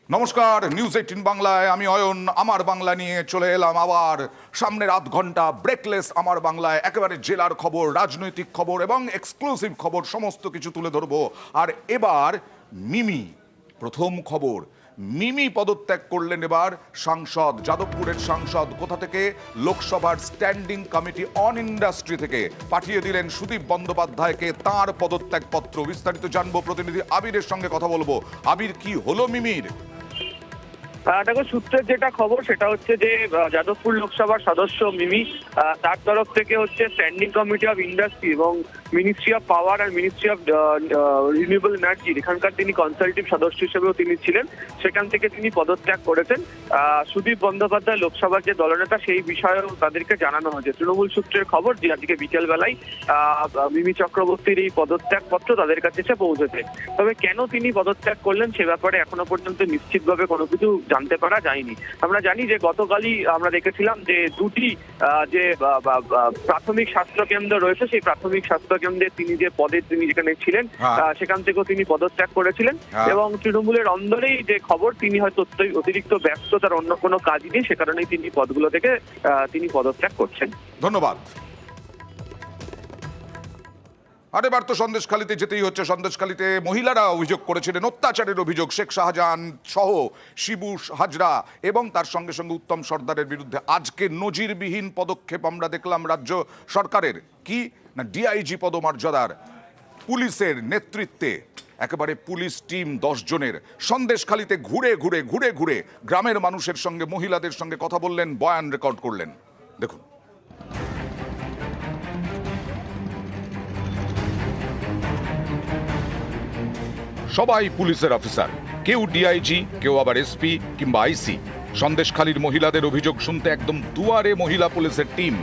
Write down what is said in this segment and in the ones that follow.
নমস্কার, নিউজ 18 বাংলায় আমি অয়ন আমার বাংলা নিয়ে চলে এলাম আবার। সামনের আধ ঘন্টা ব্রেকলেস আমার বাংলায় একেবারে জেলার খবর, রাজনৈতিক খবর এবং এক্সক্লুসিভ খবর সমস্ত কিছু তুলে ধরবো। আর এবার মিমি, প্রথম খবর, মিমি পদত্যাগ করলেন এবার সাংসদ, যাদবপুরের সাংসদ। কোথা থেকে? লোকসভার স্ট্যান্ডিং কমিটি অন ইন্ডাস্ট্রি থেকে পাঠিয়ে দিলেন সুদীপ বন্দ্যোপাধ্যায়কে তাঁর পদত্যাগপত্র। বিস্তারিত জানবো, প্রতিনিধি আবিরের সঙ্গে কথা বলবো। আবির, কি হলো মিমির? দেখো, সূত্রের যেটা খবর সেটা হচ্ছে যে যাদবপুর লোকসভার সদস্য মিমি, তার তরফ থেকে হচ্ছে স্ট্যান্ডিং কমিটি অফ ইন্ডাস্ট্রি এবং মিনিস্ট্রি অফ পাওয়ার আর মিনিস্ট্রি অফ রিনিউয়েবল এনার্জি, এখানকার তিনি কনসালটেটিভ সদস্য হিসেবেও তিনি ছিলেন, সেখান থেকে তিনি পদত্যাগ করেছেন। সুদীপ বন্দ্যোপাধ্যায় লোকসভার যে দলনেতা সেই বিষয়েও তাদেরকে জানানো হয়েছে। তৃণমূল সূত্রের খবর যে আজকে বিকেলবেলায় মিমি চক্রবর্তীর এই পদত্যাগপত্র তাদের কাছে এসে পৌঁছেছে। তবে কেন তিনি পদত্যাগ করলেন সে ব্যাপারে এখনো পর্যন্ত নিশ্চিতভাবে কোনো কিছু জানতে পারা যায়নি। আমরা জানি যে গতকালই আমরা দেখেছিলাম যে দুটি যে প্রাথমিক স্বাস্থ্য কেন্দ্র রয়েছে, সেই প্রাথমিক স্বাস্থ্য কেন্দ্রে তিনি যে পদে তিনি যেখানে ছিলেন সেখান থেকেও তিনি পদত্যাগ করেছিলেন। এবং তৃণমূলের অন্দরেই যে খবর, তিনি হয়তো অতিরিক্ত ব্যস্ত, তার অন্য কোনো কাজ নেই, সে কারণেই তিনি পদগুলো থেকে তিনি পদত্যাগ করছেন। ধন্যবাদ। আর এবার তো সন্দেশখালীতে যেতেই হচ্ছে। সন্দেশখালীতে মহিলারা অভিযোগ করেছিলেন অত্যাচারের অভিযোগ, শেখ শাহজাহান সহ শিবু হাজরা এবং তার সঙ্গে সঙ্গে উত্তম সর্দারের বিরুদ্ধে। আজকে নজিরবিহীন পদক্ষেপ আমরা দেখলাম রাজ্য সরকারের। কি না, ডিআইজি পদমর্যাদার পুলিশের নেতৃত্বে একেবারে পুলিশ টিম 10 জনের সন্দেশখালীতে ঘুরে ঘুরে ঘুরে ঘুরে গ্রামের মানুষের সঙ্গে, মহিলাদের সঙ্গে কথা বললেন, বয়ান রেকর্ড করলেন। দেখুন। সবাই পুলিশের অফিসার, কেউ ডিআইজি, কেউ আবার এসপি কিংবা আইসি। সন্দেশখালীর মহিলাদের অভিযোগ শুনতে একদম দুয়ারে মহিলা পুলিশের টিম।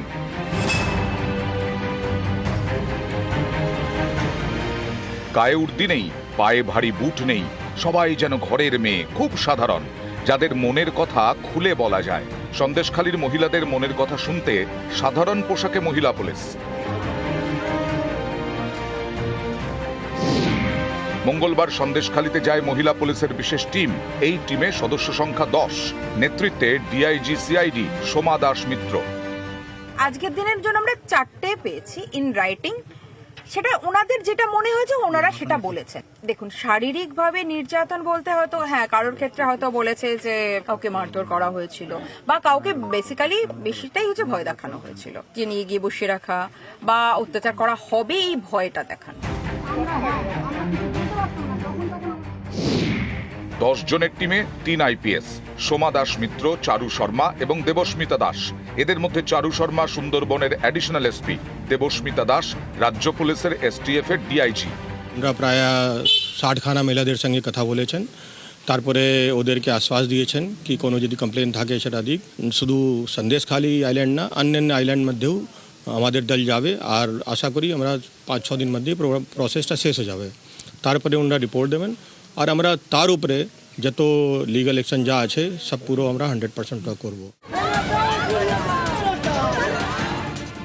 গায়ে উর্দি নেই, পায়ে ভারী বুট নেই, সবাই যেন ঘরের মেয়ে, খুব সাধারণ, যাদের মনের কথা খুলে বলা যায়। সন্দেশখালীর মহিলাদের মনের কথা শুনতে সাধারণ পোশাকে মহিলা পুলিশ। মঙ্গলবার সন্দেশখালীতে যায় মহিলা পুলিশের বিশেষ টিম। এই টিমে সদস্য সংখ্যা 10, নেতৃত্বে ডিআইজি সিআইডি সোমা দাস মিত্র। আজকের দিনের জন্য আমরা 4টে পেয়েছি ইন রাইটিং। সেটা ওনাদের যেটা মনে হয়েছে ওনারা সেটা বলেছেন। দেখুন, শারীরিকভাবে নির্যাতন বলতে হয়তো হ্যাঁ, কারোর ক্ষেত্রে হয়তো বলেছে যে কাউকে মারধর করা হয়েছিল বা কাউকে বেসিক্যালি বেশিটাই হচ্ছে ভয় দেখানো হয়েছিল, যে নিয়ে গিয়ে বসিয়ে রাখা বা অত্যাচার করা হবে এই ভয়টা দেখানো। 10 জনের টিমে 3 আইপিএস, সোমা দাস মিত্র, চারু শর্মা এবং দেবস্মিতা দাস। এদের মধ্যে চারু শর্মা সুন্দরবনের অ্যাডিশনাল এসপি, দেবস্মিতা দাস রাজ্য পুলিশের এসটিএফ এর ডিআইজি। আমরা প্রায় 60 খানা মহিলাদের সঙ্গে কথা বলেছেন, তারপরে ওদেরকে আশ্বাস দিয়েছেন কি কোনো যদি কমপ্লেন থাকে সেটা দিক। শুধু সন্দেশখালী আইল্যান্ড না, অন্যান্য আইল্যান্ড মধ্যেও আমাদের দল যাবে। আর আশা করি আমরা 5-6 দিন মধ্যে প্রসেসটা শেষ হয়ে যাবে। তারপরে ওনারা রিপোর্ট দেবেন আর আমরা তার উপরে যত লিগাল অ্যাকশন যা আছে সব পুরো আমরা 100% করব।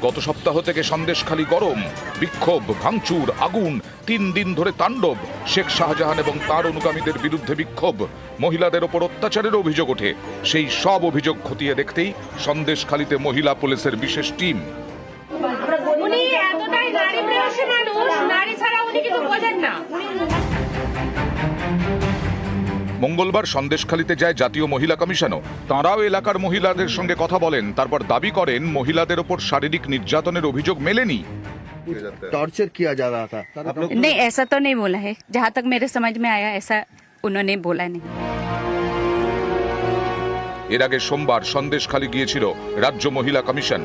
গত সপ্তাহ থেকে সন্দেশখালী গরম, বিক্ষোভ, ভাঙচুর, আগুন, 3 দিন ধরে তাণ্ডব। শেখ শাহজাহান এবং তার অনুগামীদের বিরুদ্ধে বিক্ষোভ, মহিলাদের ওপর অত্যাচারের অভিযোগ ওঠে। সেই সব অভিযোগ খতিয়ে দেখতেই সন্দেশখালীতে মহিলা পুলিশের বিশেষ টিম। উনি এতটাই নারী প্রেয়সী মানুষ, নারী ছাড়া উনি কিছু বোঝেন না। মঙ্গলবার সন্দেশখালীতে যায় জাতীয় মহিলা কমিশনও। তাঁরাও এলাকার মহিলাদের সঙ্গে কথা বলেন, তারপর দাবি করেন মহিলাদের ওপর শারীরিক নির্যাতনের অভিযোগ মেলেনি। टॉर्चर किया जा रहा था? नहीं, ऐसा तो नहीं बोला है। जहाँ तक मेरे समझ में आया ऐसा उन्होंने बोला नहीं। এর আগে সোমবার সন্দেশখালী গিয়েছিল রাজ্য মহিলা কমিশন।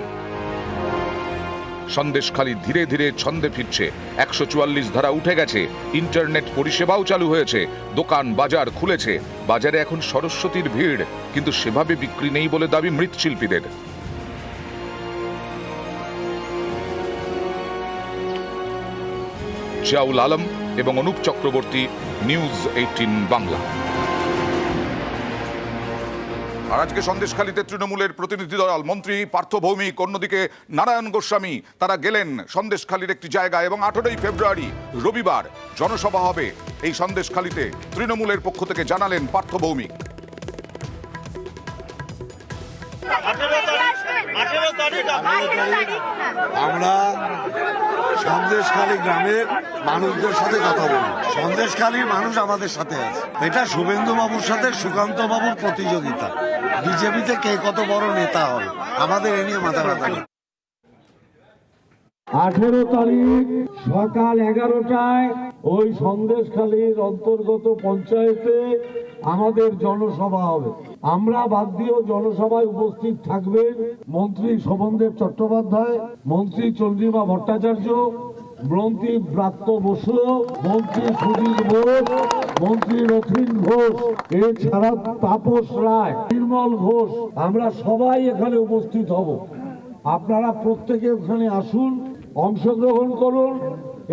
সন্দেশখালী ধীরে ধীরে ছন্দে ফিরছে। 144 ধারা উঠে গেছে, ইন্টারনেট পরিষেবাও চালু হয়েছে, দোকান বাজার খুলেছে। বাজারে এখন সরস্বতীর ভিড়, কিন্তু সেভাবে বিক্রি নেই বলে দাবি মৃৎশিল্পীদের। জিয়াউল আলম এবং অনুপ চক্রবর্তী, নিউজ 18 বাংলা। আর আজকে সন্দেশখালীতে তৃণমূলের প্রতিনিধি দল, মন্ত্রী পার্থ ভৌমিক, অন্যদিকে নারায়ণ গোস্বামী, তারা গেলেন সন্দেশখালীর একটি জায়গায় এবং 18ই ফেব্রুয়ারি রবিবার জনসভা হবে এই সন্দেশখালীতে। তৃণমূলের পক্ষ থেকে জানালেন পার্থ ভৌমিক। আমরা সন্দেশখালী গ্রামের মানুষদের সাথে কথা বলি। সন্দেশখালীর মানুষ আমাদের সাথে আছে। এটা শুভেন্দু বাবুর সাথে সুকান্ত বাবুর প্রতিযোগিতা, বিজেপিতে কে কত বড় নেতা হবে, আমাদের এ নিয়ে মাথা ব্যথা নেই। 18 তারিখ সকাল 11টায় ওই সন্দেশখালীর অন্তর্গত পঞ্চায়েতে আমাদের জনসভা হবে। আমরা বাদ দিয়েও জনসভায় উপস্থিত থাকবেন মন্ত্রী শোভনদেব চট্টোপাধ্যায়, মন্ত্রী চন্দ্রিমা ভট্টাচার্য, মন্ত্রী ব্রাত্য বসু, মন্ত্রী সুধীর ঘোষ, মন্ত্রী রথীন ঘোষ, এছাড়া তাপস রায়, নির্মল ঘোষ। আমরা সবাই এখানে উপস্থিত হব। আপনারা প্রত্যেকে ওখানে আসুন, অংশগ্রহণ করুন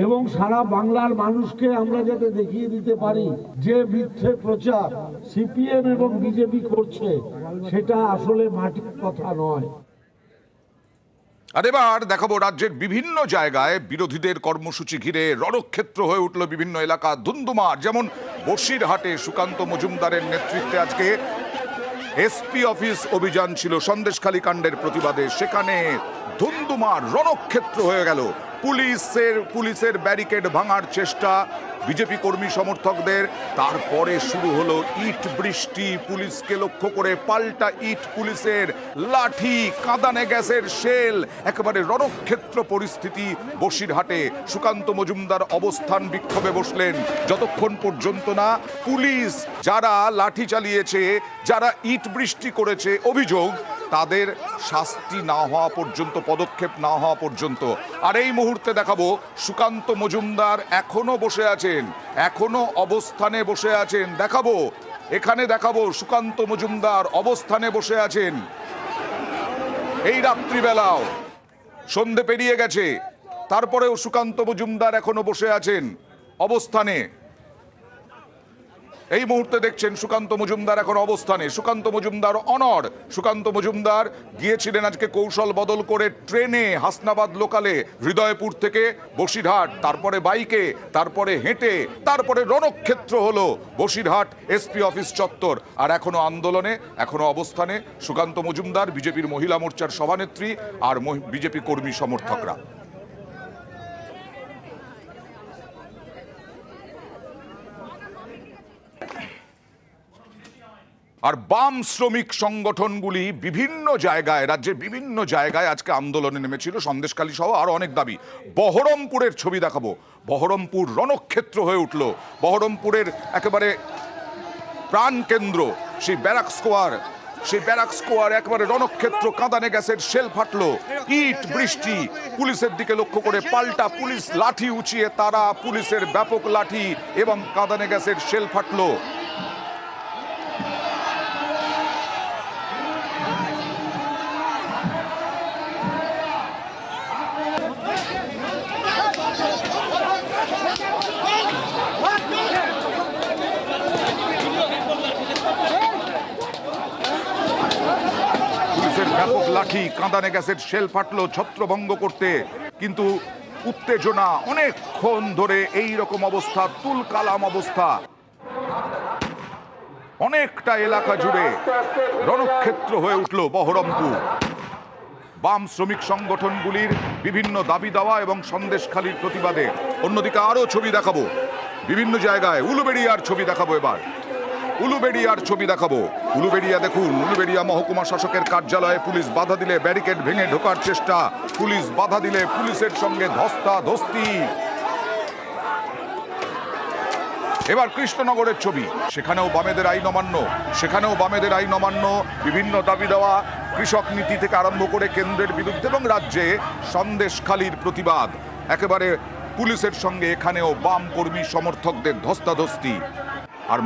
এবং সারা বাংলার মানুষকে আমরা যাতে দেখিয়ে দিতে পারি যে মিথ্যে প্রচার সিপিএম এবং বিজেপি করছে সেটা আসলে মাটির কথা নয়। আর এবার দেখাবো রাজ্যের বিভিন্ন জায়গায় বিরোধীদের কর্মসূচি ঘিরে রণক্ষেত্র হয়ে উঠল বিভিন্ন এলাকা ধুন্ধুমার। যেমন বসিরহাটে সুকান্ত মজুমদারের নেতৃত্বে আজকে এসপি অফিস অভিযান ছিল সন্দেশখালী কাণ্ডের প্রতিবাদে। সেখানে ধুন্ধুমার রণক্ষেত্র হয়ে গেল। পুলিশের ব্যারিকেড ভাঙার চেষ্টা বিজেপি কর্মী সমর্থকদের। তারপরে শুরু হলো ইট বৃষ্টি, পুলিশকে লক্ষ্য করে পাল্টা ইট, পুলিশের লাঠি, কাঁদানে গ্যাসের শেল। একেবারে রণক্ষেত্র পরিস্থিতি বসিরহাটে। সুকান্ত মজুমদার অবস্থান বিক্ষোভে বসলেন যতক্ষণ পর্যন্ত না পুলিশ যারা লাঠি চালিয়েছে, যারা ইট বৃষ্টি করেছে অভিযোগ, তাদের শাস্তি না হওয়া পর্যন্ত, পদক্ষেপ না হওয়া পর্যন্ত। আর এই মুহূর্তে দেখাবো সুকান্ত মজুমদার এখনো বসে আছেন, এখনো অবস্থানে বসে আছেন। দেখাবো, এখানে দেখাবো সুকান্ত মজুমদার অবস্থানে বসে আছেন। এই রাত্রিবেলাও সন্ধে পেরিয়ে গেছে, তারপরেও সুকান্ত মজুমদার এখনো বসে আছেন অবস্থানে। এই মুহূর্তে দেখছেন সুকান্ত মজুমদার এখন অবস্থানে। সুকান্ত মজুমদার অনড়। সুকান্ত মজুমদার গিয়েছিলেন আজকে কৌশল বদল করে ট্রেনে হাসনাবাদ লোকালে, হৃদয়পুর থেকে বসিরহাট, তারপরে বাইকে, তারপরে হেঁটে, তারপরে রণক্ষেত্র হলো বসিরহাট এসপি অফিস চত্বর। আর এখনো আন্দোলনে, এখনো অবস্থানে সুকান্ত মজুমদার, বিজেপির মহিলা মোর্চার সভানেত্রী আর বিজেপি কর্মী সমর্থকরা। আর বাম শ্রমিক সংগঠনগুলি বিভিন্ন জায়গায়, রাজ্যের বিভিন্ন জায়গায় আজকে আন্দোলনে নেমেছিল, সন্দেশখালী সহ আরো অনেক দাবি। বহরমপুরের ছবি দেখাবো। বহরমপুর রণক্ষেত্র হয়ে উঠল। বহরমপুরের একেবারে প্রাণকেন্দ্র সেই ব্যারাক স্কোয়ার একেবারে রণক্ষেত্র। কাঁদানে গ্যাসের শেল ফাটলো, ইট বৃষ্টি, পুলিশের দিকে লক্ষ্য করে পাল্টা পুলিশ লাঠি উঁচিয়ে তারা, পুলিশের ব্যাপক লাঠি এবং কাঁদানে গ্যাসের শেল ফাটলো। ব্যাপক লাঠি, কাঁদানে গ্যাসের শেল ফাটলো ছত্রভঙ্গ করতে। কিন্তু উত্তেজনা অনেকক্ষণ ধরে এই রকম অবস্থা, তুলকালাম অবস্থা অনেকটা এলাকা জুড়ে। রণক্ষেত্র হয়ে উঠল বহরমপুর। বাম শ্রমিক সংগঠনগুলির বিভিন্ন দাবি দাওয়া এবং সন্দেশখালীর প্রতিবাদে। অন্যদিকে আরো ছবি দেখাবো বিভিন্ন জায়গায়। উলুবেড়িয়ার ছবি দেখাবো এবার। উলুবেড়িয়ার ছবি দেখাবো। উলুবেড়িয়া দেখুন, উলুবেড়িয়া মহকুমা শাসকের কার্যালয়ে পুলিশ বাধা দিলে ব্যারিকেড ভেঙে ঢোকার চেষ্টা, পুলিশ বাধা দিলে পুলিশের সঙ্গে ধস্তাধস্তি। এবার কৃষ্ণনগরের ছবি, সেখানেও বামেদের আইন অমান্য, বিভিন্ন দাবি দেওয়া, কৃষক নীতি থেকে আরম্ভ করে কেন্দ্রের বিরুদ্ধে এবং রাজ্যে সন্দেশখালীর প্রতিবাদ। একেবারে পুলিশের সঙ্গে এখানেও বাম কর্মী সমর্থকদের ধস্তাধস্তি। আর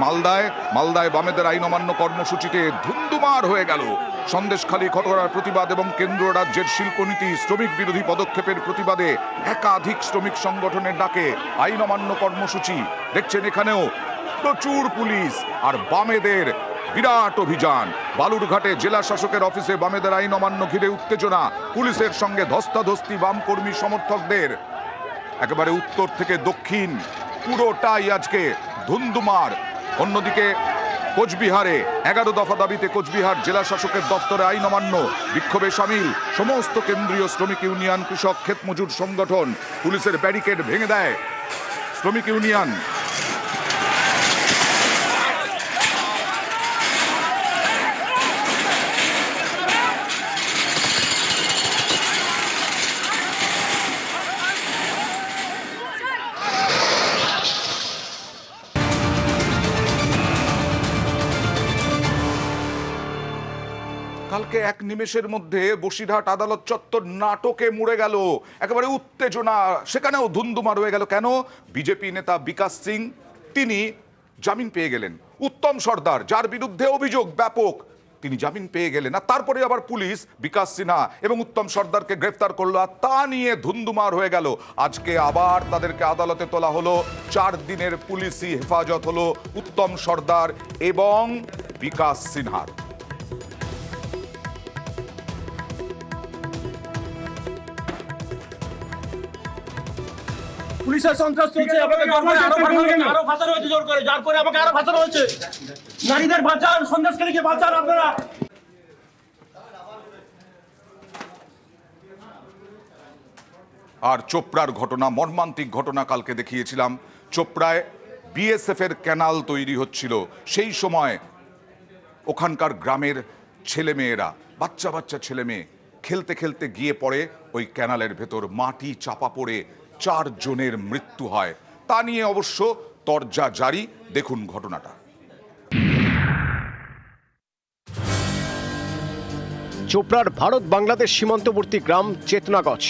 মালদায় বামেদের আইন অমান্য কর্মসূচিতে ধুন্ধুমার হয়ে গেল। সন্দেশখালী ঘটনার প্রতিবাদ এবং কেন্দ্র রাজ্যের শিল্পনীতি, শ্রমিক বিরোধী পদক্ষেপের প্রতিবাদে একাধিক শ্রমিক সংগঠনের ডাকে আইন অমান্য কর্মসূচি। দেখছেন এখানেও প্রচুর পুলিশ আর বামেদের বিরাট অভিযান। বালুরঘাটে জেলা শাসকের অফিসে বামেদের আইন অমান্য ঘিরে উত্তেজনা, পুলিশের সঙ্গে ধস্তাধস্তি বাম কর্মী সমর্থকদের। একেবারে উত্তর থেকে দক্ষিণ পুরোটাই আজকে ধুন্ধুমার। অন্যদিকে কোচবিহারে 11 দফা দাবিতে কোচবিহার জেলা শাসকের দপ্তরে আইন অমান্য, বিক্ষোভে সামিল সমস্ত কেন্দ্রীয় শ্রমিক ইউনিয়ন, কৃষক, ক্ষেত মজুর সংগঠন। পুলিশের ব্যারিকেড ভেঙে দেয় শ্রমিক ইউনিয়ন। কালকে এক নিমেষের মধ্যে বসিরহাট আদালত চত্বর নাটকে মুড়ে গেল, একেবারে উত্তেজনা, সেখানেও ধুন্ধুমা রয়ে গেল। কেন? বিজেপি নেতা বিকাশ সিং তিনি জামিন পেয়ে গেলেন। উত্তম সর্দার, যার বিরুদ্ধে অভিযোগ ব্যাপক, তিনি জামিন পেয়ে গেলেন। আর তারপরে আবার পুলিশ বিকাশ সিনহা এবং উত্তম সর্দারকে গ্রেফতার করলো, আর তা নিয়ে ধুন্ধুমার হয়ে গেল। আজকে আবার তাদেরকে আদালতে তোলা হলো। 4 দিনের পুলিশি হেফাজত হলো উত্তম সর্দার এবং বিকাশ সিনহার। পুলিশের সন্ত্রাস চলছে, আমাকে আরো ভাষা রয়েছে জোর করে, যার করে আমাকে আরো ভাষা রয়েছে। নারীদের বাঁচান, সন্দেশকারীকে বাঁচান আপনারা। আর চোপড়ার ঘটনা, মর্মান্তিক ঘটনা কালকে দেখিয়েছিলাম। চোপড়ায় বিএসএফ এর ক্যানাল তৈরি হচ্ছিল, সেই সময় ওখানকার গ্রামের ছেলেমেয়েরা, বাচ্চা বাচ্চা ছেলে মেয়ে খেলতে খেলতে গিয়ে পড়ে ওই ক্যানালের ভেতর, মাটি চাপা পড়ে 4 জনের মৃত্যু হয়। তা নিয়ে অবশ্য তরজা জারি। দেখুন ঘটনাটা। চোপড়ার ভারত বাংলাদেশ সীমান্তবর্তী গ্রাম চেতনাগঞ্জ।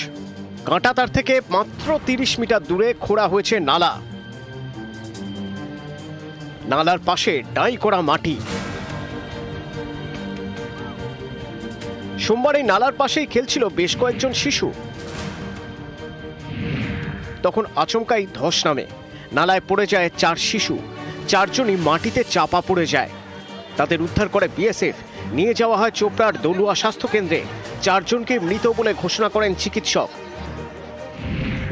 কাঁটাতার থেকে মাত্র 30 মিটার দূরে খোঁড়া হয়েছে নালা। নালার পাশে ডাই করা মাটি। সোমবার এই নালার পাশেই খেলছিল বেশ কয়েকজন শিশু। তখন আচমকাই ধস নামে, নালায় পড়ে যায় 4 শিশু। 4 জনই মাটিতে চাপা পড়ে যায়। তাদের উদ্ধার করে বিএসএফ, নিয়ে যাওয়া হয় চোপড়ার দলুয়া স্বাস্থ্য কেন্দ্রে। 4 জনকে মৃত বলে ঘোষণা করেন চিকিৎসক।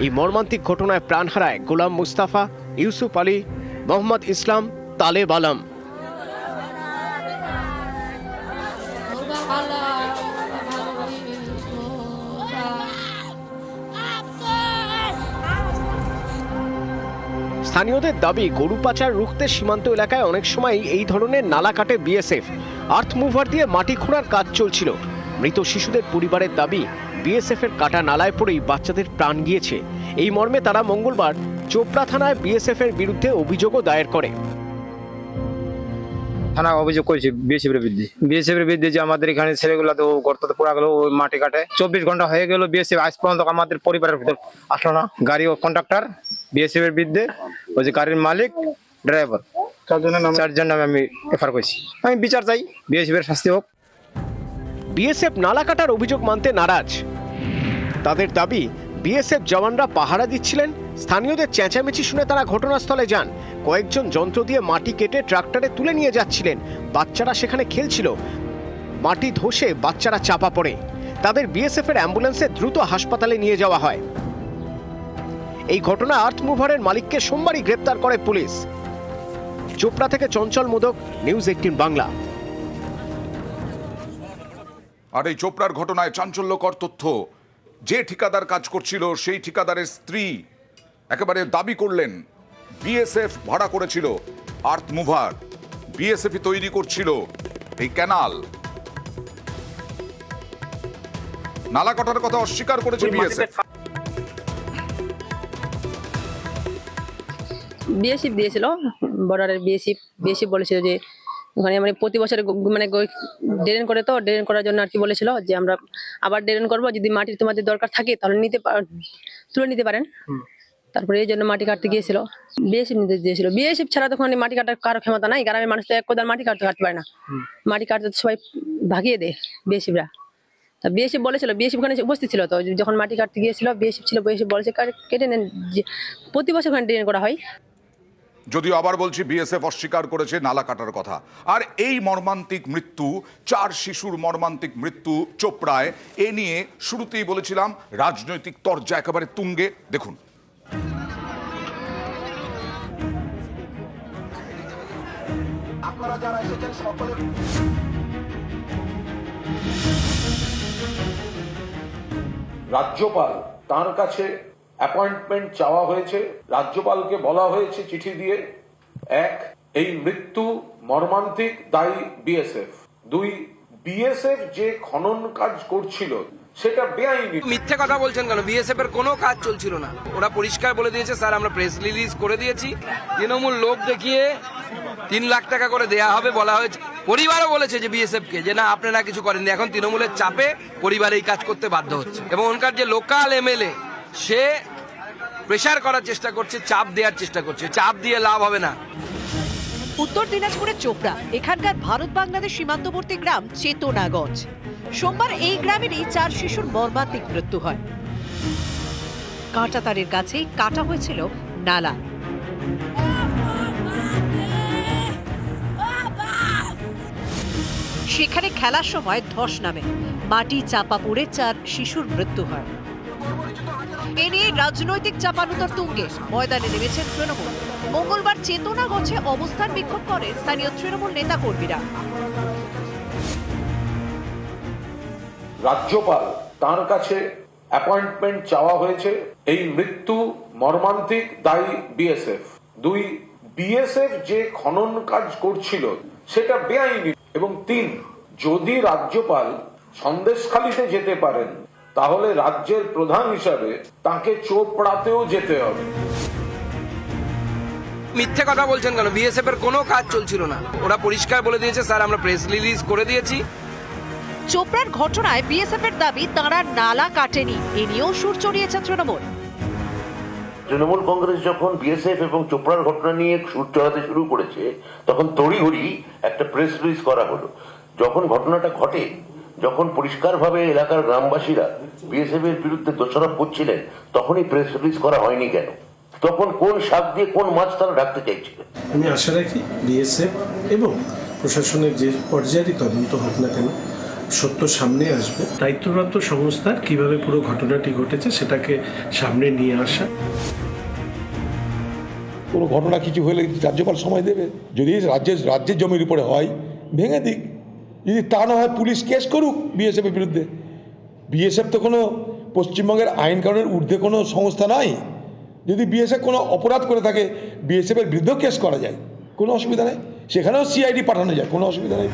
এই মর্মান্তিক ঘটনায় প্রাণ হারায় গোলাম মুস্তাফা, ইউসুফ আলী, মোহাম্মদ ইসলাম, তালেব আলম। স্থানীয়দের দাবি, গরু পাচার রুখতে সীমান্ত এলাকায় অনেক সময় এই ধরনের নালা কাটে বিএসএফ। আর্থ মুভার দিয়ে মাটি খোঁড়ার কাজ চলছিল। মৃত শিশুদের পরিবারের দাবি, বিএসএফ এর কাটা নালায় পড়েই বাচ্চাদের প্রাণ গিয়েছে। এই মর্মে তারা মঙ্গলবার চোপড়া থানায় বিএসএফ এর বিরুদ্ধে অভিযোগও দায়ের করে। থানা অভিযোগ করেছে বিএসএফ এর বিরুদ্ধে যে আমাদের এখানে ছেলেগুলো তো গর্ততে পড়া গেল, ওই মাটি কাটে। 24 ঘন্টা হয়ে গেল বিএসএফ আজ পর্যন্ত আমাদের পরিবারের ভিতর আসলো না। গাড়ি ও কন্ট্রাক্টর বিএসএফ এর বিরুদ্ধে, ওই যে গাড়ির মালিক, ড্রাইভার, 4 জন নামে আমি এফআইআর করেছি। আমি বিচার চাই, বিএসএফ এর শাস্তি হোক। বিএসএফ নালা কাটার অভিযোগ মানতে নারাজ। তাদের দাবি, বিএসএফ জওয়ানরা পাহারা দিচ্ছিলেন। স্থানীয়দের চেঁচামেচি শুনে তারা ঘটনাস্থলে যান। কয়েকজন যন্ত্র দিয়ে মাটি কেটে ট্রাক্টরে তুলে নিয়ে যাচ্ছিলেন। বাচ্চারা সেখানে খেলছিল। মাটি ধসে বাচ্চারা চাপা পড়ে। তাদের বিএসএফ এর অ্যাম্বুলেন্সে দ্রুত হাসপাতালে নিয়ে যাওয়া হয়। এই ঘটনা আর্থ মুভারের মালিককে সোমবারই গ্রেপ্তার করে পুলিশ। চোপড়া থেকে চঞ্চল মোদক, নিউজ 18 বাংলা। আর এই চোপড়ার ঘটনায় চাঞ্চল্যকর তথ্য, যে ঠিকাদার কাজ করছিল সেই ঠিকাদারের স্ত্রী একেবারে দাবি করলেন বিএসএফ ভাড়া করেছিল আর্থ মুভার, বিএসএফ তৈরি করছিল এই ক্যানাল। নালা কাটার কথা অস্বীকার করেছে বিএসএফ। বিএসএফ দিয়েছিল, বর্ডারের বিএসএফ বলেছিল যে ওখানে মানে প্রতি বছর মানে ড্রেন করে, তো ড্রেন করার জন্য আর কি বলেছিল যে আমরা আবার ড্রেন করবো, যদি মাটির তোমাদের দরকার থাকে তাহলে তুলে নিতে পারেন। তারপরে এই জন্য মাটি কাটতে গিয়েছিল, বিএসএফ নির্দেশ দিয়েছিল। বিএসএফ ছাড়া তখন মাটি কাটার কারো ক্ষমতা নাই, গ্রামের মানুষ তো এক কোদাল মাটি কাটতে পারে না। মাটি কাটতে সবাই ভাগিয়ে দেয় বিএসএফরা। তা বিএসএফ বলেছিল, বিএসএফ ওখানে উপস্থিত ছিল, তো যখন মাটি কাটতে গিয়েছিল বিএসএফ ছিল, বিএসএফ বলেছে কেটে নেন, প্রতি বছর ওখানে ড্রেন করা হয়। যদিও আবার বলছি, বিএসএফ অস্বীকার করেছে নালা কাটার কথা। আর এই মর্মান্তিক মৃত্যু, 4 শিশুর মর্মান্তিক মৃত্যু চোপড়ায়, এ নিয়ে শুরুতেই বলেছিলাম রাজনৈতিক তরজা একেবারে তুঙ্গে। দেখুন। আপনারা যারা রাজ্যপাল তার কাছে অ্যাপয়েন্টমেন্ট চাওয়া হয়েছে। রাজ্যপালকে বলা হয়েছে চিঠি দিয়ে, 1, এই মৃত্যু মর্মান্তিক, দায়ী বিএসএফ। 2, বিএসএফ যে খনন কাজ করছিল সেটা বেআইনি। মিথ্যে কথা বলছেন কেন? বিএসএফ এর কোনো কাজ চলছিল না। ওরা পরিষ্কার বলে দিয়েছে, স্যার আমরা প্রেস রিলিজ করে দিয়েছি, তৃণমূল লোক দেখিয়ে 3 লাখ টাকা করে দেয়া হবে বলা হয়েছে। পরিবারও বলেছে যে বিএসএফ কে যে না আপনারা কিছু করেননি, এখন তৃণমূলের চাপে পরিবার এই কাজ করতে বাধ্য হচ্ছে এবং ওনকার যে লোকাল এমএলএ সে প্রেসার করার চেষ্টা করছে, চাপ দেওয়ার চেষ্টা করছে। চাপ দিয়ে লাভ হবে না। উত্তর দিনাজপুরের চোপড়া, এখানকার ভারত বাংলাদেশ সীমান্তবর্তী গ্রাম চেতনাগঞ্জ। সোমবার এই গ্রামেরই 4 শিশুর মর্মান্তিক মৃত্যু হয়। কাঁটাতারের কাছেই কাটা হয়েছিল নালা। সেখানে খেলার সময় ধস নামে, মাটি চাপা পড়ে 4 শিশুর মৃত্যু হয়। এ নিয়ে রাজনৈতিক চাপানুতর তুঙ্গে ময়দানে নেমেছেন তৃণমূল। মঙ্গলবার চেতনাগঞ্জে অবস্থান বিক্ষোভ করে স্থানীয় তৃণমূল নেতা কর্মীরা। রাজ্যপাল তার কাছে অ্যাপয়েন্টমেন্ট চাওয়া হয়েছে। এই মৃত্যু মর্মান্তিক, দায়ী বিএসএফ। 2, বিএসএফ যে খনন কাজ করছিল সেটা বেআইনি। এবং 3, যদি রাজ্যপাল সন্দেশখালীতে যেতে পারেন তাহলে রাজ্যের প্রধান হিসাবে তাকে চোপড়াতেও যেতে হবে। মিথ্যে কথা বলছেন কেন? বিএসএফ এর কোনো কাজ চলছিল না। ওরা পরিষ্কার বলে দিয়েছে, স্যার আমরা প্রেস রিলিজ করে দিয়েছি। চোপড়ার ঘটনায় বিএসএফ এর দাবি তারা নালা কাটেনি। এ নিয়েও সুর চড়িয়েছে তৃণমূল। তৃণমূল কংগ্রেস যখন বিএসএফ এবং চোপড়ার ঘটনা নিয়ে সুর চড়াতে শুরু করেছে তখন তড়িঘড়ি একটা প্রেস রিলিজ করা হলো। যখন ঘটনাটা ঘটে, যখন পরিষ্কারভাবে এলাকার গ্রামবাসীরা বিএসএফ এর বিরুদ্ধে দোষারোপ করছিলেন, তখনই প্রেস রিলিজ করা হয়নি কেন? তখন কোন শাক দিয়ে কোন মাছ তারা ঢাকতে চাইছিলেন? আমি আশা রাখি বিএসএফ এবং প্রশাসনের যে পর্যায়েরই তদন্ত হোক না কেন, সত্য সামনে আসবে। দায়িত্বপ্রাপ্ত সংস্থার কিভাবে পুরো ঘটনাটি ঘটেছে সেটাকে সামনে নিয়ে আসা। কোনো ঘটনা কিছু হলে রাজ্যপাল সময় দেবে। যদি রাজ্যের জমির উপরে হয় ভেঙে দিক, যদি তা না হয় পুলিশ কেস করুক বিএসএফ এর বিরুদ্ধে। বিএসএফ তো কোনো পশ্চিমবঙ্গের আইন কানুনের ঊর্ধ্বে কোনো সংস্থা নয়। যদি বিএসএফ কোনো অপরাধ করে থাকে বিএসএফ এর বিরুদ্ধেও কেস করা যায়, কোনো অসুবিধা নেই। সেখানেও সিআইডি পাঠানো যায়, কোনো অসুবিধা নেই।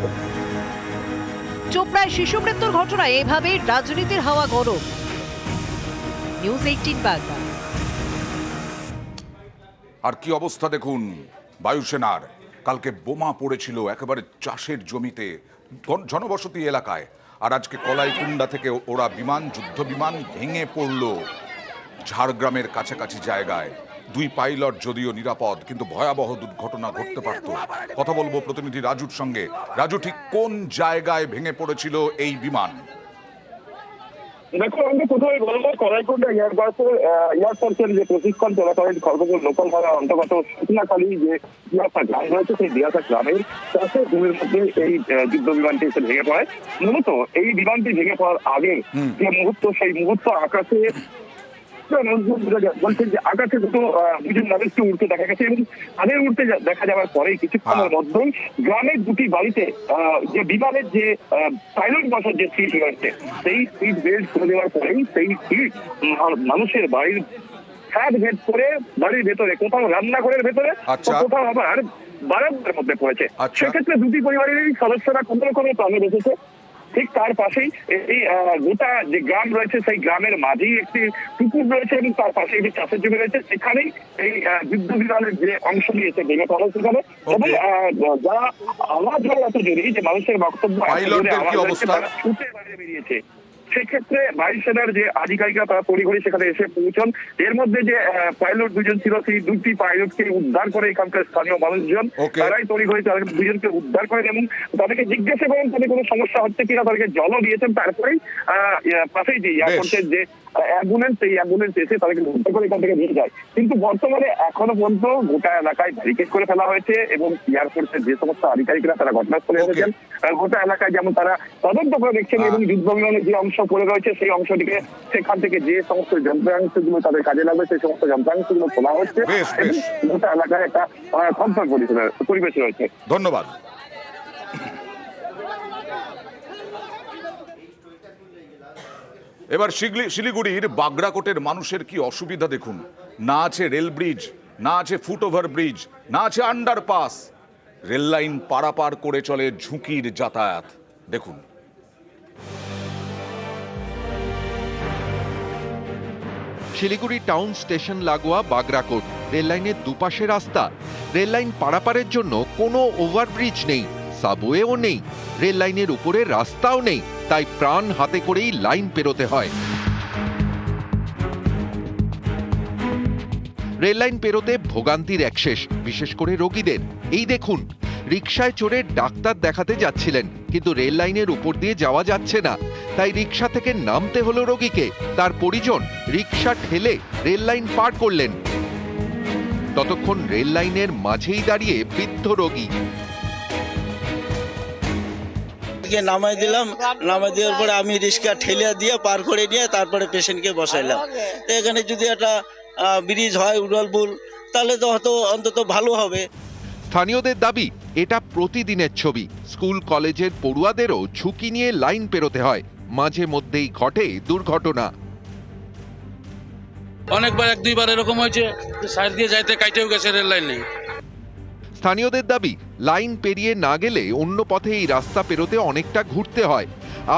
চোপড়ায় শিশু মৃত্যুর ঘটনায় এভাবেই রাজনীতির হাওয়া গরম। নিউজ 18 বাংলা। আর কি অবস্থা দেখুন বায়ুসেনার। কালকে বোমা পড়েছিল একেবারে চাষের জমিতে, জনবসতি এলাকায়। আর আজকে কলাইকুণ্ডা থেকে ওরা বিমান, যুদ্ধ বিমান ভেঙে পড়ল ঝাড়গ্রামের কাছাকাছি জায়গায়। 2 পাইলট যদিও নিরাপদ, কিন্তু ভয়াবহ দুর্ঘটনা ঘটতে পারত। কথা বলবো প্রতিনিধি রাজুর সঙ্গে। রাজু, ঠিক কোন জায়গায় ভেঙে পড়েছিল এই বিমান? দেখো, আমি কোথায় বলবো, কলাইকুণ্ডা এয়ারফোর্সের যে প্রশিক্ষণ চলাকালীন খড়গপুর লোকাল থানার অন্তর্গত শুকনাখালী যে দিয়াসা গ্রাম রয়েছে, সেই দিয়াসা গ্রামের চাষের জমির মধ্যে এই যুদ্ধ বিমানটি এসে ভেঙে পড়ে। মূলত এই বিমানটি ভেঙে পড়ার আগে যে মুহূর্ত, সেই মুহূর্ত আকাশে বলছেন যে আকাশে দুটো দুজন মানুষকে উঠতে দেখা গেছে এবং তাদের উঠতে দেখা যাওয়ার পরেই কিছুক্ষণের মধ্যেই গ্রামের 2টি বাড়িতে যে বিমানের যে পাইলট বসার যে সিট রয়েছে সেই সিট বেল্ট করে দেওয়ার পরেই সেই সিট মানুষের বাড়ির ছাদ ভেদ করে বাড়ির ভেতরে, কোথাও রান্নাঘরের ভেতরে, কোথাও আবার বারান্দার মধ্যে পড়েছে। সেক্ষেত্রে 2টি পরিবারেরই সদস্যরা কোনো কোনো প্রাণে বেঁচেছে। ঠিক তার পাশেই এই গোটা যে গ্রাম রয়েছে সেই গ্রামের মাঝেই একটি পুকুর রয়েছে এবং তার পাশে একটি চাষের জমি রয়েছে। সেখানেই এই যুদ্ধ বিমানের যে অংশ নিয়েছে ভেঙে পড়ে সেখানে। এবং যা আওয়াজ হয় এত জোরে যে মানুষের বক্তব্য তারা ছুটে বাইরে বেরিয়েছে। সেক্ষেত্রে বায়ুসেনার যে আধিকারিকরা তারা তড়িঘড়ি সেখানে এসে পৌঁছন। এর মধ্যে যে পাইলট 2জন ছিল, সেই 2টি পাইলটকে উদ্ধার করে এখানকার স্থানীয় মানুষজন, তারাই তড়িঘড়ি তাদের 2জনকে উদ্ধার করেন এবং তাদেরকে জিজ্ঞাসা করেন তাদের কোনো সমস্যা হচ্ছে কিনা, তাদেরকে জলও দিয়েছেন। তারপরেই পাশেই যে এয়ারপোর্টের যে অ্যাম্বুলেন্স, সেই অ্যাম্বুলেন্স এসে তাদেরকে উদ্ধার করে এখান থেকে নিয়ে যায়। কিন্তু বর্তমানে এখনো পর্যন্ত গোটা এলাকায় ব্যারিকেড করে ফেলা হয়েছে এবং এয়ারফোর্সের যে সমস্ত আধিকারিকরা তারা ঘটনাস্থলে এসেছেন। গোটা এলাকায় যেমন তারা তদন্ত করে দেখছেন এবং যুদ্ধ বিমানের যে অংশ পড়ে রয়েছে সেই অংশটিকে সেখান থেকে যে সমস্ত যন্ত্রাংশগুলো তাদের কাজে লাগবে সেই সমস্ত যন্ত্রাংশগুলো খোলা হচ্ছে এবং গোটা এলাকায় একটা কমফর্ট পরিবেশ রয়েছে। ধন্যবাদ। এবার শিলিগুড়ির বাগরাকোটের মানুষের কি অসুবিধা দেখুন। না আছে রেল ব্রিজ, না আছে ফুটওভার ব্রিজ, না আছে আন্ডারপাস, রেল লাইন পারাপার করে চলে ঝুঁকির যাতায়াত। দেখুন শিলিগুড়ি টাউন স্টেশন লাগোয়া বাগরাকোট, রেল লাইনের দুপাশে রাস্তা, রেল লাইন পারাপারের জন্য কোনো ওভারব্রিজ নেই, সাবওয়েও নেই, রেল লাইনের উপরে রাস্তাও নেই, তাই প্রাণ হাতে করেই লাইন পেরোতে হয়। রেল লাইন পেরোতে ভোগান্তির একশেষ, বিশেষ করে রোগীদের। এই দেখুন, রিকশায় চড়ে ডাক্তার দেখাতে যাচ্ছিলেন, কিন্তু রেল লাইনের উপর দিয়ে যাওয়া যাচ্ছে না, তাই রিকশা থেকে নামতে হলো রোগীকে। তার পরিজন রিকশা ঠেলে রেল লাইন পার করলেন। ততক্ষণ রেল লাইনের মাঝেই দাঁড়িয়ে বৃদ্ধ রোগী। নামাই দিলাম, নামাই দেওয়ার পরে আমি রিক্সা ঠেলে দিয়ে পার করে নিয়ে তারপরে পেশেন্টকে বসাইলাম। তো এখানে যদি একটা ব্রিজ হয়, উড়ালপুল, তাহলে তো হয়তো অন্তত ভালো হবে। স্থানীয়দের দাবি, এটা প্রতিদিনের ছবি। স্কুল কলেজের পড়ুয়াদেরও ঝুঁকি নিয়ে লাইন পেরোতে হয়, মাঝে মধ্যেই ঘটে দুর্ঘটনা। অনেকবার 1-2 বার এরকম হয়েছে, সাইড দিয়ে যাইতে কাইটেও গেছে, রেল লাইন নেই। স্থানীয়দের দাবি, লাইন পেরিয়ে না গেলে অন্য পথে এই রাস্তা পেরোতে অনেকটা ঘুরতে হয়,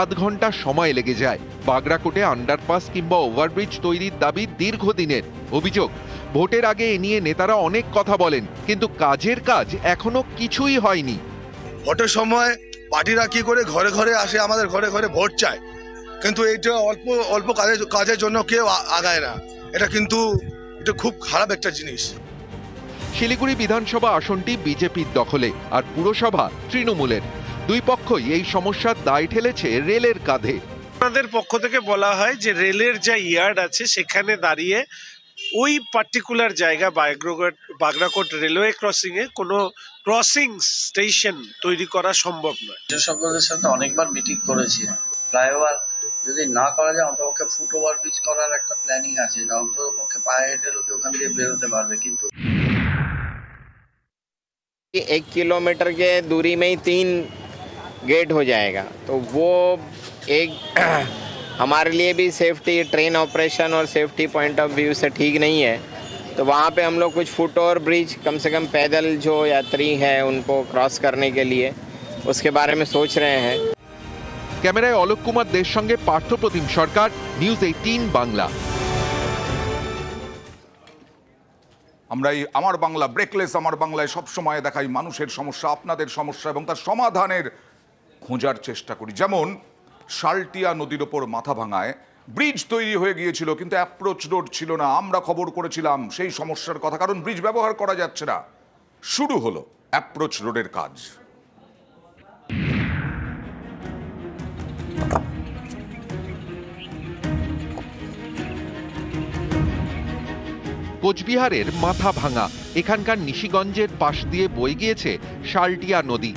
আধ ঘন্টা সময় লেগে যায়। বাগরাকোটে আন্ডারপাস কিংবা ওভারব্রিজ তৈরির দাবি দীর্ঘদিনের। অভিযোগ, ভোটের আগে এ নিয়ে নেতারা অনেক কথা বলেন, কিন্তু কাজের কাজ এখনো কিছুই হয়নি। ভোটের সময় পার্টিরা কি করে ঘরে ঘরে আসে, আমাদের ঘরে ঘরে ভোট চায়, কিন্তু এইটা অল্প অল্প কাজের জন্য কেউ আগায় না। এটা কিন্তু এটা খুব খারাপ একটা জিনিস। শিলিগুড়ি বিধানসভা আসনটি বিজেপির দখলে, আর পুরসভা তৃণমূলের। দুই পক্ষই এই সমস্যার দায় ঠেলেছে রেলের কাঁধে। আমাদের পক্ষ থেকে বলা হয় যে রেলের যা ইয়ার্ড আছে সেখানে দাঁড়িয়ে ওই পার্টিকুলার জায়গা বাগরাকোট রেলওয়ে ক্রসিং এ কোনো ক্রসিং স্টেশন তৈরি করা সম্ভব নয়। সকলের সাথে অনেকবার মিটিং করেছি, ফ্লাইওভার যদি না করা যায় অন্ততপক্ষে ফুটওভার ব্রিজ করার একটা প্ল্যানিং আছে, অন্ততপক্ষে পায়ে হেঁটে লোকে ওখান দিয়ে বেরোতে পারবে। কিন্তু 1 किलोमीटर के दूरी में ही 3 गेट हो जाएगा, तो वो एक हमारे लिए भी सेफ्टी, ट्रेन ऑपरेशन और सेफ्टी पॉइंट ऑफ व्यू से ठीक नहीं है। तो वहाँ पे हम लोग कुछ फुट ओवर ब्रिज कम से कम पैदल जो यात्री हैं उनको क्रॉस करने के लिए उसके बारे में सोच रहे हैं। ক্যামেরায় অলোক কুমার দের সঙ্গে পার্থপ্রতিম সরকার, নিউজ 18 বাংলা। আমরা এই আমার বাংলা ব্রেকলেস আমার বাংলায় সবসময় দেখাই মানুষের সমস্যা, আপনাদের সমস্যা এবং তার সমাধানের খোঁজার চেষ্টা করি। যেমন শালটিয়া নদীর ওপর মাথা ভাঙায় ব্রিজ তৈরি হয়ে গিয়েছিল, কিন্তু অ্যাপ্রোচ রোড ছিল না। আমরা খবর করেছিলাম সেই সমস্যার কথা, কারণ ব্রিজ ব্যবহার করা যাচ্ছে না। শুরু হলো অ্যাপ্রোচ রোডের কাজ। কোচবিহারের মাথা ভাঙা, এখানকার নিশিগঞ্জের পাশ দিয়ে বয়ে গিয়েছে শালটিয়া নদী।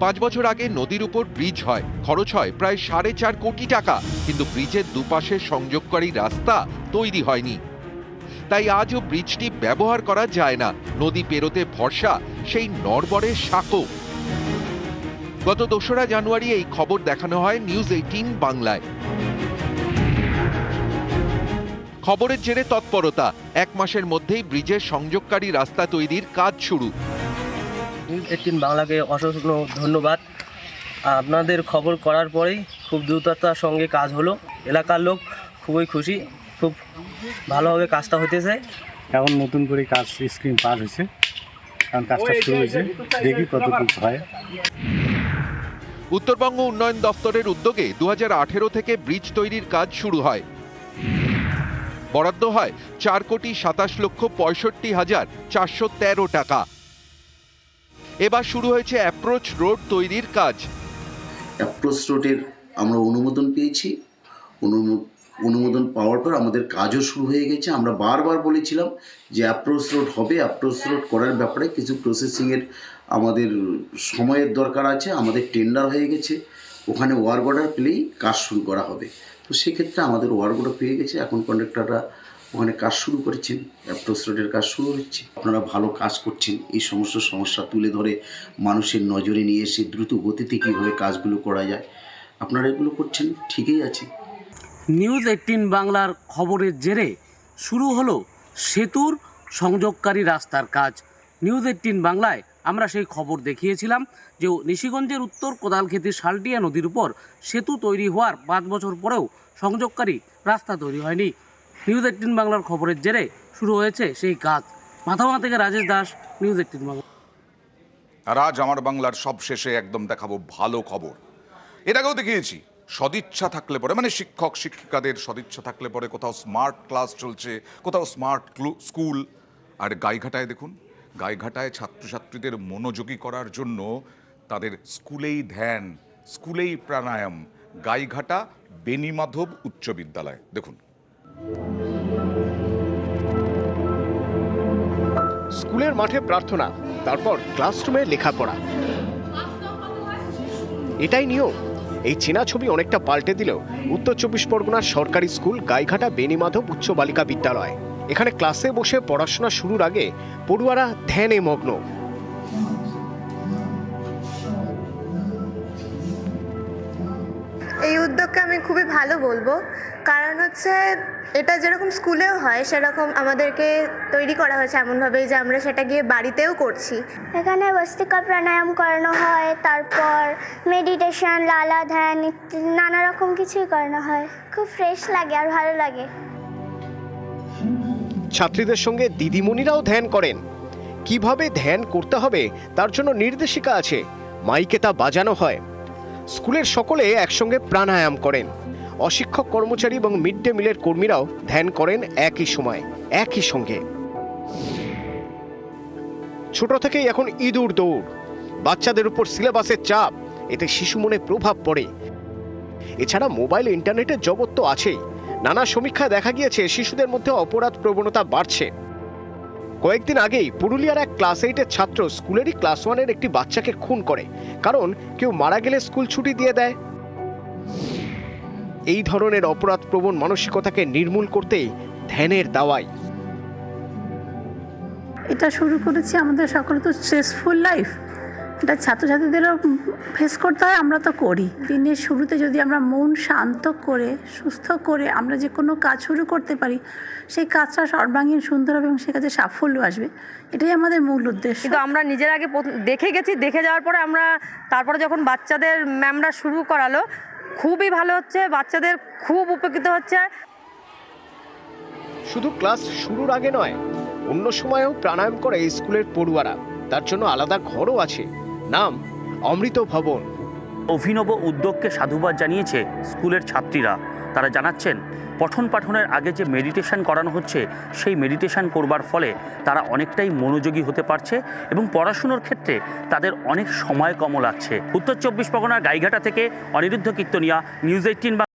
5 বছর আগে নদীর উপর ব্রিজ হয়, খরচ হয় প্রায় 4.5 কোটি টাকা, কিন্তু ব্রিজের দুপাশে সংযোগকারী রাস্তা তৈরি হয়নি। তাই আজও ব্রিজটি ব্যবহার করা যায় না। নদী পেরোতে ভরসা সেই নড়বড়ে সাঁকো। গত 2রা জানুয়ারি এই খবর দেখানো হয় নিউজ 18 বাংলায়। খবরের জেরে তৎপরতা, 1 মাসের মধ্যেই ব্রিজের সংযোগকারী রাস্তা তৈরির কাজ শুরু। নিউজ 18 বাংলাকে অসংখ্য ধন্যবাদ। আপনাদের খবর করার পরেই খুব দ্রুততার সঙ্গে কাজ হলো। এলাকার লোক খুবই খুশি, খুব ভালোভাবে কাজটা হতেছে। এখন নতুন করে কাজ স্ক্রিন পার হয়েছে, কারণ কাজটা শুরু হয়েছে, দেখি কতটুকু হয়। উত্তরবঙ্গ উন্নয়ন দপ্তরের উদ্যোগে 2018 থেকে ব্রিজ তৈরির কাজ শুরু হয়। বরাদ্দ হয় 4,27,65,413 টাকা। এবার শুরু হয়েছে অ্যাপ্রোচ রোড তৈরির কাজ। অ্যাপ্রোচ রোডের আমরা অনুমোদন পেয়েছি, অনুমোদন পাওয়ার পর আমাদের কাজও শুরু হয়ে গেছে। আমরা বারবার বলেছিলাম যে অ্যাপ্রোচ রোড হবে, অ্যাপ্রোচ রোড করার ব্যাপারে কিছু প্রসেসিংয়ের আমাদের সময়ের দরকার আছে। আমাদের টেন্ডার হয়ে গেছে, ওখানে ওয়ার্ক অর্ডার পেলেই কাজ শুরু করা হবে। তো সেক্ষেত্রে আমাদের ওয়ার্ক অর্ডার পেয়ে গেছে, এখন কন্ট্রাক্টররা ওখানে কাজ শুরু করেছেন, অ্যাপ্রোচ রোডের কাজ শুরু হচ্ছে। আপনারা ভালো কাজ করছেন, এই সমস্ত সমস্যা তুলে ধরে মানুষের নজরে নিয়ে এসে দ্রুত গতিতে কীভাবে কাজগুলো করা যায় আপনারা এগুলো করছেন, ঠিকই আছে। নিউজ 18 বাংলার খবরের জেরে শুরু হলো সেতুর সংযোগকারী রাস্তার কাজ। নিউজ 18 বাংলায় আমরা সেই খবর দেখিয়েছিলাম যে নিশিগঞ্জের উত্তর কোদালক্ষেতির শালটিয়া নদীর উপর সেতু তৈরি হওয়ার 5 বছর পরেও সংযোগকারী রাস্তা তৈরি হয়নি। নিউজ 18 বাংলার খবরের জেরে শুরু হয়েছে সেই কাজ। মাথামা থেকে রাজেশ দাস, নিউজ 18 বাংলা। আর আজ আমার বাংলার সব শেষে একদম দেখাবো ভালো খবর। এর আগেও দেখিয়েছি, সদিচ্ছা থাকলে পরে, মানে শিক্ষক শিক্ষিকাদের সদিচ্ছা থাকলে পরে কোথাও স্মার্ট ক্লাস চলছে, কোথাও স্মার্ট স্কুল। আর গাইঘাটায় দেখুন, গাইঘাটায় ছাত্রছাত্রীদের মনোযোগী করার জন্য তাদের স্কুলেই ধ্যান, স্কুলেই প্রাণায়াম। গাইঘাটা বেণীমাধব উচ্চ বিদ্যালয় দেখুন। স্কুলের মাঠে প্রার্থনা, তারপর ক্লাসরুমে লেখাপড়া, এটাই নিয়ম। এই চেনা ছবি অনেকটা পাল্টে দিল উত্তর 24 পরগনার সরকারি স্কুল গাইঘাটা বেণীমাধব উচ্চ বালিকা বিদ্যালয়। এখানে ক্লাসে বসে পড়াশোনা শুরুর আগে পড়ুয়ারা ধ্যানে মগ্ন। এই উদ্যোগকে আমি খুবই ভালো বলবো, কারণ হচ্ছে এটা যেরকম স্কুলেও হয় সেরকম আমাদেরকে তৈরি করা হয়েছে এমনভাবেই যে আমরা সেটা গিয়ে বাড়িতেও করছি। এখানে বস্তিকা প্রাণায়াম করানো হয়, তারপর মেডিটেশন, লালা ধ্যান, নানা রকম কিছুই করানো হয়। খুব ফ্রেশ লাগে আর ভালো লাগে। ছাত্রীদের সঙ্গে দিদিমণিরাও ধ্যান করেন। কিভাবে ধ্যান করতে হবে তার জন্য নির্দেশিকা আছে, মাইকে তা বাজানো হয়। স্কুলের সকলে একসঙ্গে প্রাণায়াম করেন। অশিক্ষক কর্মচারী এবং মিড ডে মিলের কর্মীরাও ধ্যান করেন একই সময়, একই সঙ্গে। ছোট থেকেই এখন ইঁদুর দৌড়, বাচ্চাদের উপর সিলেবাসের চাপ, এতে শিশু মনে প্রভাব পড়ে। এছাড়া মোবাইল ইন্টারনেটের জগৎ তো আছেই। নানা সমীক্ষায় দেখা গিয়েছে শিশুদের মধ্যে অপরাধ প্রবণতা বাড়ছে। কয়েকদিন আগেই পুরুলিয়ার এক ক্লাস 8-এর ছাত্র স্কুলেরই ক্লাস 1-এর একটি বাচ্চাকে খুন করে, কারণ কেউ মারা গেলে স্কুল ছুটি দিয়ে দেয়। এই ধরনের অপরাধ প্রবণ মানসিকতাকে নির্মূল করতেই ধ্যানের দাওয়াই। এটা শুরু করেছি, আমাদের সকলে তো স্ট্রেসফুল লাইফ, এটা ছাত্রছাত্রীদেরও ফেস করতে হয়, আমরা তো করি। দিনের শুরুতে যদি আমরা মন শান্ত করে সুস্থ করে আমরা যে কোনো কাজ শুরু করতে পারি, সেই কাজটা সর্বাঙ্গীন সুন্দর হবে এবং সে কাজে সাফল্য আসবে, এটাই আমাদের মূল উদ্দেশ্য। কিন্তু আমরা নিজের আগে দেখে গেছি, দেখে যাওয়ার পরে আমরা তারপরে যখন বাচ্চাদের ম্যামরা শুরু করালো, খুবই ভালো হচ্ছে, বাচ্চাদের খুব উপকৃত হচ্ছে। শুধু ক্লাস শুরুর আগে নয়, অন্য সময়েও প্রাণায়াম করে এই স্কুলের পড়ুয়ারা। তার জন্য আলাদা ঘরও আছে, নাম অমৃত ভবন। অভিনব উদ্যোগকে সাধুবাদ জানিয়েছে স্কুলের ছাত্রীরা। তারা জানাচ্ছেন পঠন পাঠনের আগে যে মেডিটেশন করানো হচ্ছে, সেই মেডিটেশন করবার ফলে তারা অনেকটাই মনোযোগী হতে পারছে এবং পড়াশুনোর ক্ষেত্রে তাদের অনেক সময় কমও লাগছে। উত্তর 24 পরগনার গাইঘাটা থেকে অনিরুদ্ধ কীর্তনিয়া, নিউজ 18।